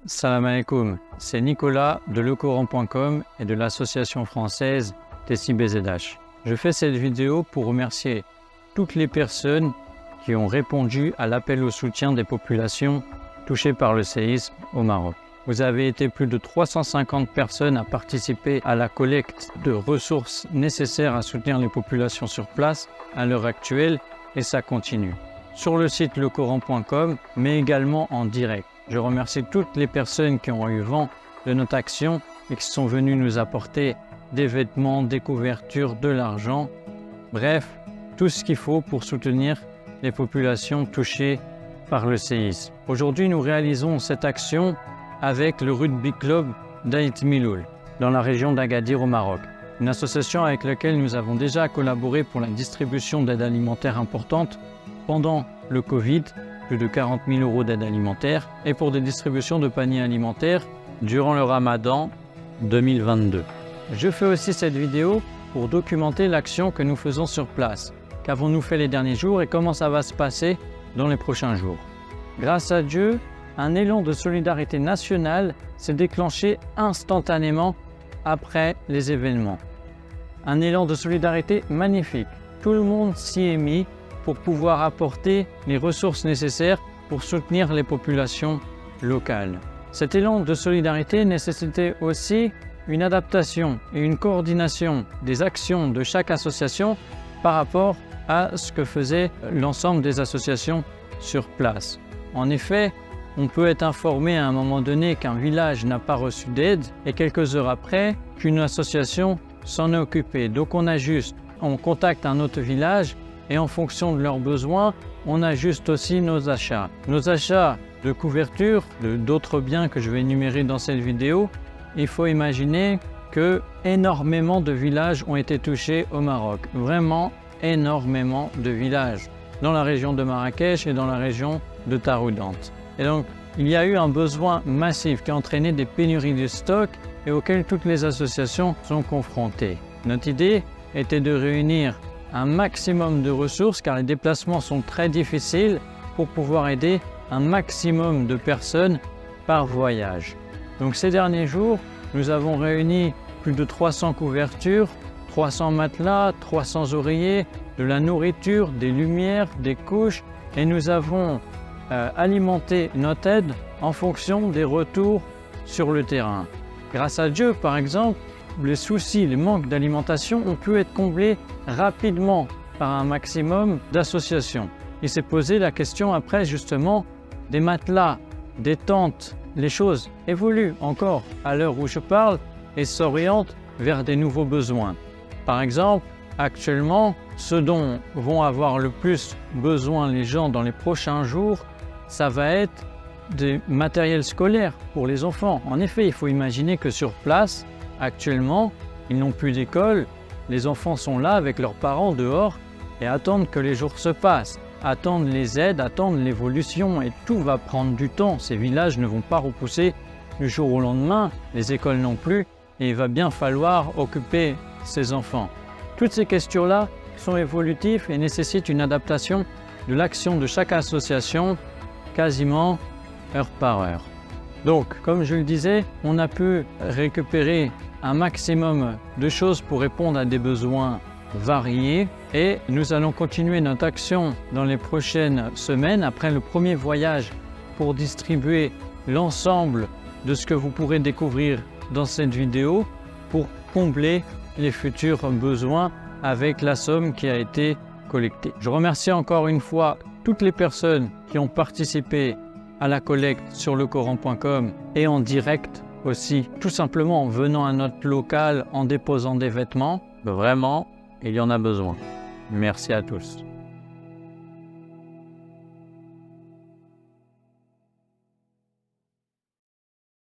Salam alaikum, c'est Nicolas de lecoran.com et de l'association française Tessie BZH. Je fais cette vidéo pour remercier toutes les personnes qui ont répondu à l'appel au soutien des populations touchées par le séisme au Maroc. Vous avez été plus de 350 personnes à participer à la collecte de ressources nécessaires à soutenir les populations sur place à l'heure actuelle et ça continue. Sur le site lecoran.com, mais également en direct. Je remercie toutes les personnes qui ont eu vent de notre action et qui sont venues nous apporter des vêtements, des couvertures, de l'argent. Bref, tout ce qu'il faut pour soutenir les populations touchées par le séisme. Aujourd'hui, nous réalisons cette action avec le Rugby Club d'Aït Miloul, dans la région d'Agadir au Maroc. Une association avec laquelle nous avons déjà collaboré pour la distribution d'aide alimentaire importante pendant le Covid, plus de 40 000 € d'aide alimentaire, et pour des distributions de paniers alimentaires durant le Ramadan 2022. Je fais aussi cette vidéo pour documenter l'action que nous faisons sur place. Qu'avons-nous fait les derniers jours et comment ça va se passer dans les prochains jours. Grâce à Dieu, un élan de solidarité nationale s'est déclenché instantanément après les événements. Un élan de solidarité magnifique. Tout le monde s'y est mis pour pouvoir apporter les ressources nécessaires pour soutenir les populations locales. Cet élan de solidarité nécessitait aussi une adaptation et une coordination des actions de chaque association par rapport à ce que faisait l'ensemble des associations sur place. En effet, on peut être informé à un moment donné qu'un village n'a pas reçu d'aide et quelques heures après qu'une association s'en est occupée. Donc on contacte un autre village et en fonction de leurs besoins, on ajuste aussi nos achats. Nos achats de couverture, d'autres biens que je vais énumérer dans cette vidéo, il faut imaginer que énormément de villages ont été touchés au Maroc. Vraiment énormément de villages dans la région de Marrakech et dans la région de Taroudante. Et donc, il y a eu un besoin massif qui a entraîné des pénuries de stock et auxquelles toutes les associations sont confrontées. Notre idée était de réunir un maximum de ressources car les déplacements sont très difficiles pour pouvoir aider un maximum de personnes par voyage. Donc ces derniers jours, nous avons réuni plus de 300 couvertures, 300 matelas, 300 oreillers, de la nourriture, des lumières, des couches et nous avons alimenté notre aide en fonction des retours sur le terrain. Grâce à Dieu, par exemple, les soucis, les manques d'alimentation ont pu être comblés rapidement par un maximum d'associations. Il s'est posé la question après justement des matelas, des tentes. Les choses évoluent encore à l'heure où je parle et s'orientent vers des nouveaux besoins. Par exemple, actuellement, ce dont vont avoir le plus besoin les gens dans les prochains jours, ça va être des matériels scolaires pour les enfants. En effet, il faut imaginer que sur place, actuellement, ils n'ont plus d'école, les enfants sont là avec leurs parents dehors et attendent que les jours se passent, attendent les aides, attendent l'évolution et tout va prendre du temps. Ces villages ne vont pas repousser du jour au lendemain, les écoles non plus, et il va bien falloir occuper ces enfants. Toutes ces questions-là sont évolutives et nécessitent une adaptation de l'action de chaque association quasiment heure par heure. Donc, comme je le disais, on a pu récupérer un maximum de choses pour répondre à des besoins variés et nous allons continuer notre action dans les prochaines semaines après le premier voyage pour distribuer l'ensemble de ce que vous pourrez découvrir dans cette vidéo pour combler les futurs besoins avec la somme qui a été collectée. Je remercie encore une fois toutes les personnes qui ont participé à la collecte sur lecoran.com et en direct aussi, tout simplement en venant à notre local, en déposant des vêtements. Vraiment, il y en a besoin. Merci à tous.